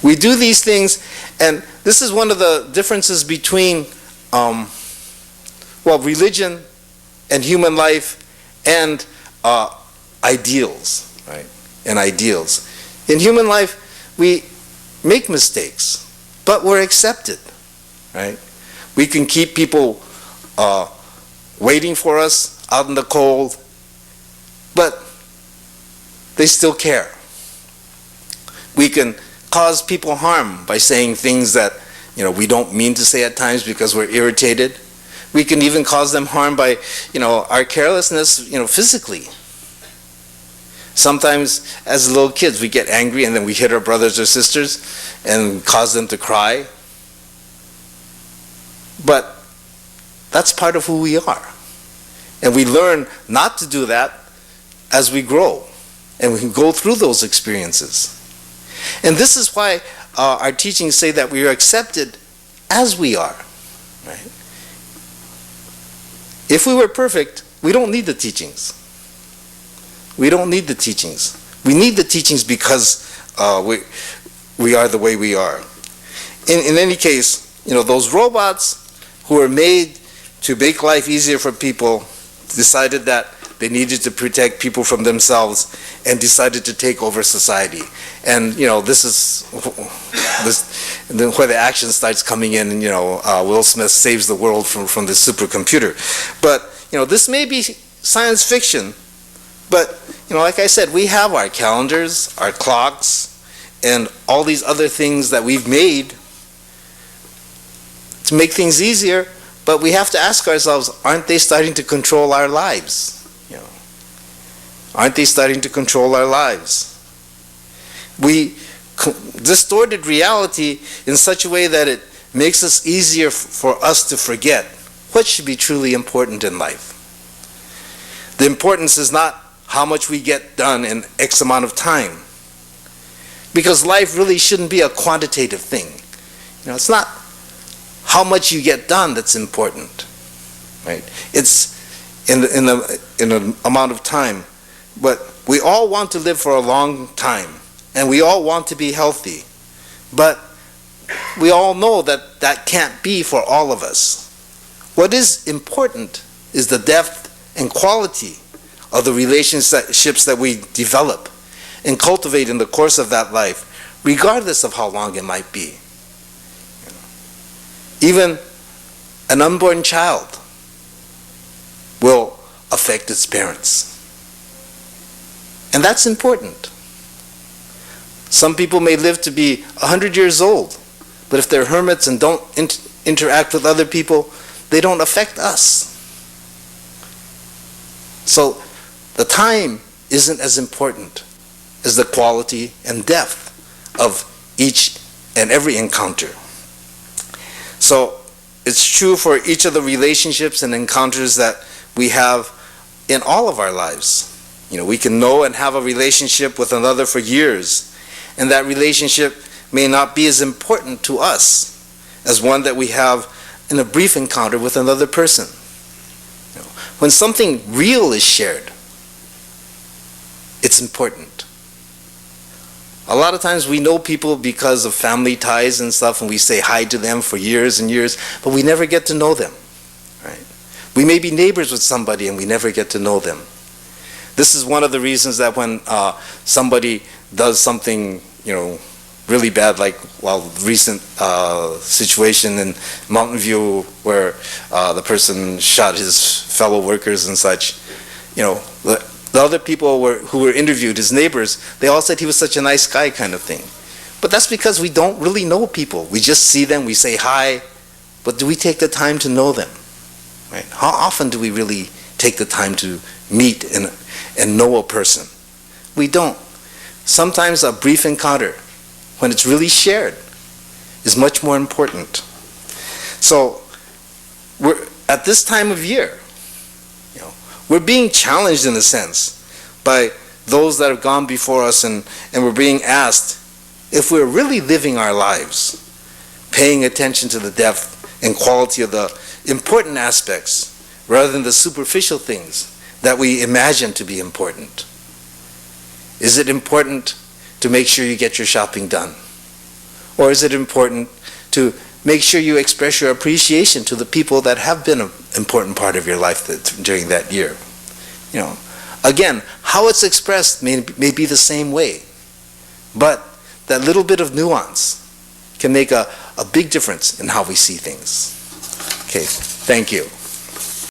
We do these things, and this is one of the differences between, religion and human life and ideals, right? And ideals. In human life, we make mistakes, but we're accepted, right? We can keep people waiting for us out in the cold, but they still care. We can cause people harm by saying things that we don't mean to say at times because we're irritated. We can even cause them harm by our carelessness physically. Sometimes as little kids we get angry and then we hit our brothers or sisters and cause them to cry. But that's part of who we are. And we learn not to do that as we grow. And we can go through those experiences. And this is why our teachings say that we are accepted as we are. Right? If we were perfect, we don't need the teachings. We don't need the teachings. We need the teachings because we are the way we are. In any case, those robots who were made to make life easier for people decided that they needed to protect people from themselves and decided to take over society. And this is where the action starts coming in, and Will Smith saves the world from the supercomputer. But this may be science fiction, but like I said, we have our calendars, our clocks, and all these other things that we've made to make things easier. But we have to ask ourselves, aren't they starting to control our lives? Aren't they starting to control our lives? We distorted reality in such a way that it makes it easier for us to forget what should be truly important in life. The importance is not how much we get done in X amount of time, because life really shouldn't be a quantitative thing. It's not how much you get done that's important, right? It's in the amount of time. But we all want to live for a long time, and we all want to be healthy. But we all know that that can't be for all of us. What is important is the depth and quality of the relationships that we develop and cultivate in the course of that life, regardless of how long it might be. Even an unborn child will affect its parents. And that's important. Some people may live to be 100 years old, but if they're hermits and don't interact with other people, they don't affect us. So the time isn't as important as the quality and depth of each and every encounter. So it's true for each of the relationships and encounters that we have in all of our lives. We can know and have a relationship with another for years, and that relationship may not be as important to us as one that we have in a brief encounter with another person. When something real is shared, it's important. A lot of times we know people because of family ties and stuff, and we say hi to them for years and years, but we never get to know them. Right? We may be neighbors with somebody and we never get to know them. This is one of the reasons that when somebody does something, really bad, like recent situation in Mountain View where the person shot his fellow workers and such, the other people who were interviewed, his neighbors, they all said he was such a nice guy kind of thing. But that's because we don't really know people. We just see them, we say hi, but do we take the time to know them? Right? How often do we really take the time to meet and know a person? We don't. Sometimes a brief encounter, when it's really shared, is much more important. So we're at this time of year, we're being challenged in a sense by those that have gone before us, and we're being asked if we're really living our lives, paying attention to the depth and quality of the important aspects rather than the superficial things that we imagine to be important. Is it important to make sure you get your shopping done? Or is it important to make sure you express your appreciation to the people that have been an important part of your life during that year? You know, again, how it's expressed may be the same way, but that little bit of nuance can make a big difference in how we see things. Okay, thank you.